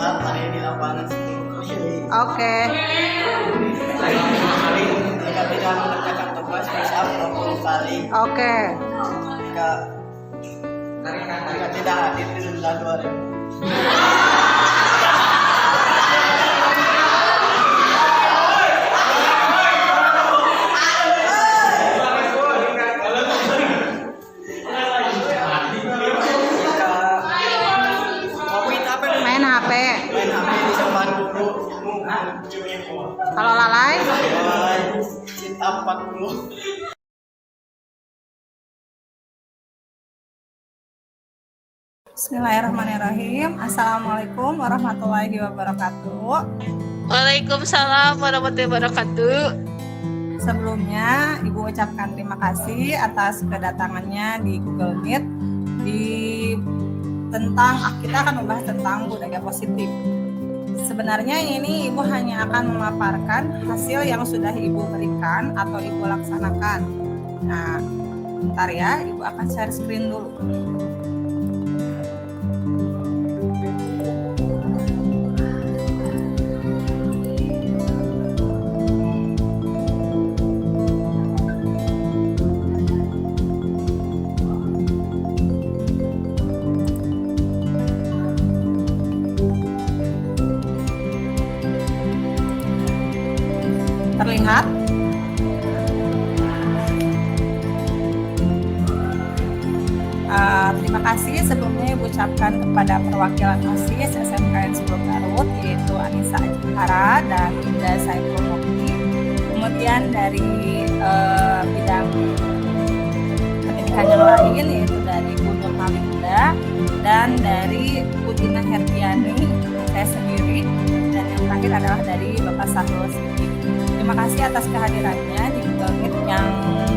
sholat hari di lapangan 10 kali. Oke. Jika tidak mengerjakan tugas push up 20 kali. Oke. Jika tidak hadir denda 2.000. Main HP. Main HP di depan guru. Kalau lalai? Sit up 40. Bismillahirrahmanirrahim. Assalamualaikum warahmatullahi wabarakatuh. Waalaikumsalam warahmatullahi wabarakatuh. Sebelumnya Ibu ucapkan terima kasih atas kedatangannya di Google Meet kita akan membahas tentang budaya positif. Sebenarnya ini Ibu hanya akan memaparkan hasil yang sudah Ibu berikan atau Ibu laksanakan. Nah, bentar ya, Ibu akan share screen dulu. Terlihat? Terima kasih sebelumnya Ibu ucapkan kepada perwakilan OSIS SMKN 10 Garut, yaitu Anissa Ajihara dan Indah Saiful Mukti. Kemudian dari bidang pendidikan yang lain, yaitu dari Bu Nur Malinda dan dari Bu Dina Herdiani, saya sendiri, dan yang terakhir adalah dari Bapak Sahrul Siti. Terima kasih atas kehadirannya di Google Meet yang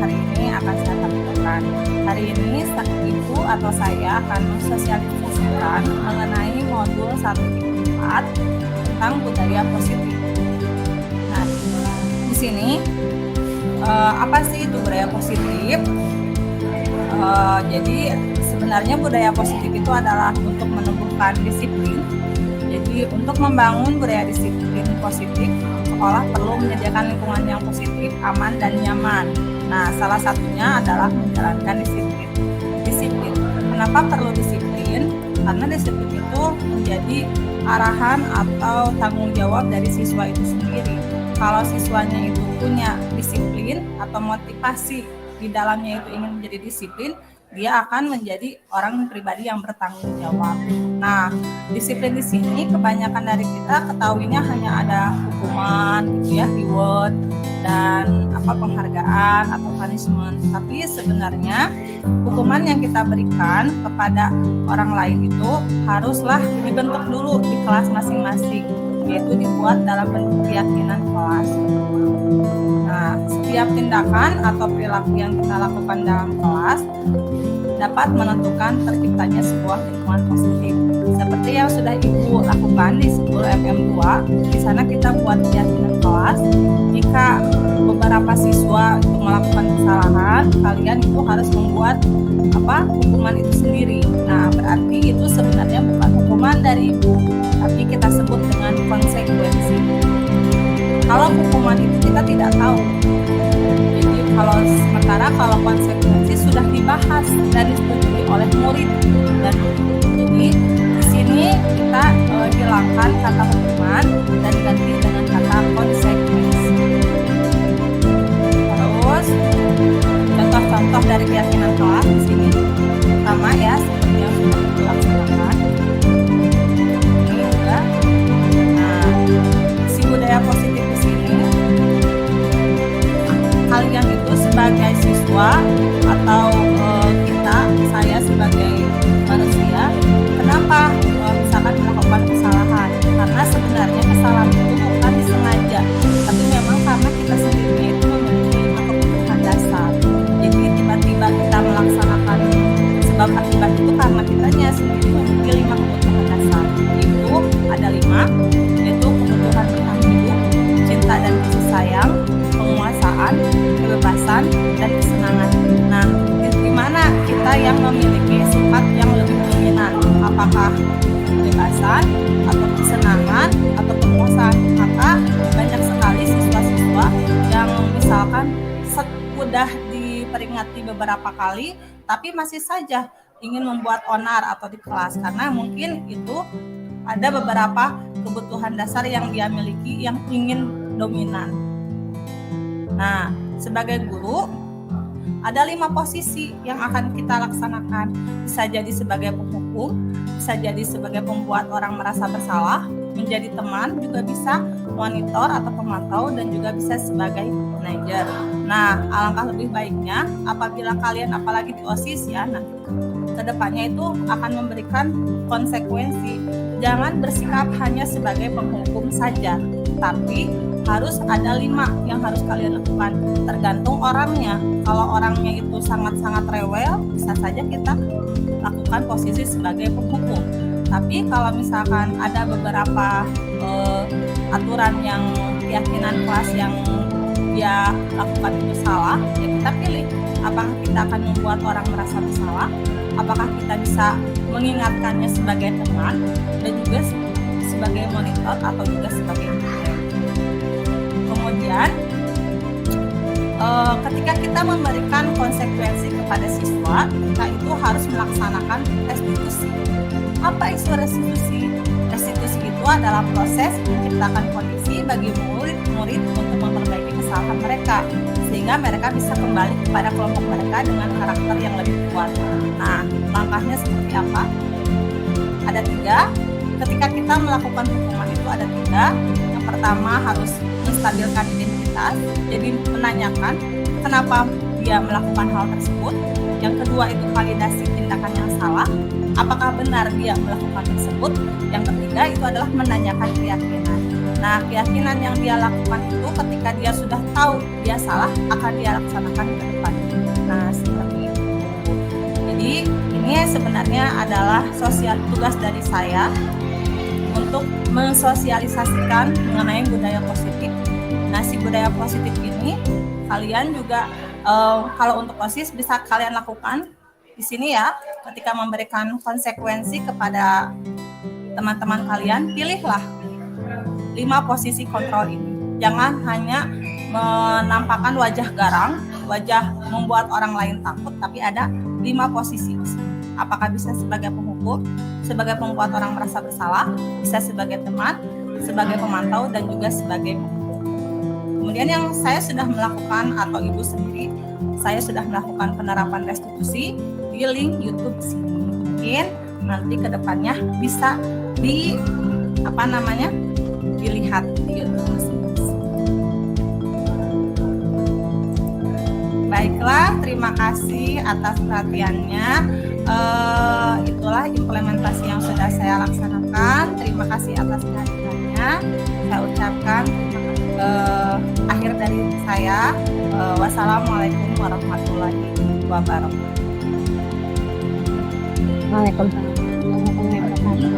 hari ini akan saya tampilkan. Hari ini Ibu atau saya akan mensosialisasikan mengenai modul 1.4 tentang budaya positif. Nah, di sini apa sih itu budaya positif? Jadi sebenarnya budaya positif itu adalah untuk menumbuhkan disiplin. Jadi untuk membangun budaya disiplin positif, sekolah perlu menyediakan lingkungan yang positif, aman, dan nyaman. Nah, salah satunya adalah menjalankan disiplin. Disiplin. Kenapa perlu disiplin? Karena disiplin itu menjadi arahan atau tanggung jawab dari siswa itu sendiri. Kalau siswanya itu punya disiplin atau motivasi di dalamnya itu ingin menjadi disiplin, dia akan menjadi orang pribadi yang bertanggung jawab. Nah, disiplin di sini kebanyakan dari kita ketahuinya hanya ada hukuman, gitu ya, reward dan penghargaan atau punishment. Tapi sebenarnya hukuman yang kita berikan kepada orang lain itu haruslah dibentuk dulu di kelas masing-masing, yaitu dibuat dalam bentuk keyakinan kelas. Nah, setiap tindakan atau perilaku yang kita lakukan dalam kelas dapat menentukan terciptanya sebuah lingkungan positif. Seperti yang sudah Ibu lakukan di 10 MM2, di sana kita buat keyakinan kelas. Jika beberapa siswa itu melakukan kesalahan, kalian itu harus membuat hukuman itu sendiri. Nah, berarti itu sebenarnya bukan hukuman dari Ibu, tapi kita sebut dengan konsekuensi. Kalau hukuman itu kita tidak tahu. Jadi kalau konsekuensi sudah dibahas dan disetujui oleh murid dan jadi di sini kita hilangkan kata hukuman dan ganti dengan kata konsekuensi. Terus contoh-contoh dari keyakinan kelas di sini pertama ya, seperti yang sudah dilaksanakan. Ini juga. Nah, si budaya positif di sini, kalian itu sebagai siswa atau saya sebagai manusia, kenapa misalkan melakukan kesalahan? Karena sebenarnya kesalahan itu bukan disengaja, tapi memang karena kita sendiri itu memiliki kebutuhan dasar. Jadi tiba-tiba kita melaksanakan sebab akibat itu karena kitanya sendiri memiliki 5 kebutuhan dasar. Itu ada 5, yaitu kebutuhan bertahan hidup, cinta dan kasih sayang, penguasaan, kebebasan, dan kesenangan. Nah, di mana kita yang memiliki sifat yang lebih dominan? Apakah kebebasan atau kesenangan? memperingati beberapa kali, tapi masih saja ingin membuat onar atau di kelas karena mungkin itu ada beberapa kebutuhan dasar yang dia miliki yang ingin dominan. Nah, sebagai guru ada 5 posisi yang akan kita laksanakan. Bisa jadi sebagai penghukum, bisa jadi sebagai pembuat orang merasa bersalah, menjadi teman, juga bisa monitor atau pemantau, dan juga bisa sebagai manajer. Nah, alangkah lebih baiknya apabila kalian apalagi di OSIS ya, nah kedepannya itu akan memberikan konsekuensi. Jangan bersikap hanya sebagai penghukum saja, tapi harus ada 5 yang harus kalian lakukan. Tergantung orangnya. Kalau orangnya itu sangat-sangat rewel, bisa saja kita lakukan posisi sebagai penghukum. Tapi kalau misalkan ada beberapa aturan yang keyakinan kelas yang dia lakukan itu salah, ya kita pilih. Apakah kita akan membuat orang merasa bersalah? Apakah kita bisa mengingatkannya sebagai teman dan juga sebagai monitor atau juga sebagai manajer? Kemudian ketika kita memberikan konsekuensi kepada siswa, kita itu harus melaksanakan restitusi. Apa isu restitusi? Restitusi itu adalah proses menciptakan kondisi bagi murid-murid untuk memperbaiki kesalahan mereka, sehingga mereka bisa kembali kepada kelompok mereka dengan karakter yang lebih kuat. Nah, langkahnya seperti apa? Ada 3. Ketika kita melakukan hukuman itu ada 3. Yang pertama harus menstabilkan identitas, jadi menanyakan kenapa dia melakukan hal tersebut. Yang kedua itu validasi tindakan yang salah, apakah benar dia melakukan tersebut. Yang ketiga itu adalah menanyakan keyakinan. Nah, keyakinan yang dia lakukan itu ketika dia sudah tahu dia salah, akan dia laksanakan ke depan. Nah, seperti itu. Jadi ini sebenarnya adalah tugas dari saya untuk mensosialisasikan mengenai budaya positif. Nah, si budaya positif ini kalian juga kalau untuk OSIS bisa kalian lakukan di sini ya. Ketika memberikan konsekuensi kepada teman-teman kalian, pilihlah 5 posisi kontrol ini. Jangan hanya menampakkan wajah garang, wajah membuat orang lain takut, tapi ada 5 posisi. Apakah bisa sebagai penghukum, sebagai pembuat orang merasa bersalah, bisa sebagai teman, sebagai pemantau, dan juga sebagai penghukum. Kemudian yang saya sudah melakukan atau ibu sendiri, saya sudah melakukan penerapan restitusi di link YouTube sini. Mungkin nanti kedepannya bisa dilihat di YouTube masing-masing. Baiklah, terima kasih atas perhatiannya. Itulah implementasi yang sudah saya laksanakan. Terima kasih atas kehadirannya. Saya ucapkan akhir dari saya. Wassalamualaikum warahmatullahi wabarakatuh. Waalaikumsalam warahmatullahi wabarakatuh.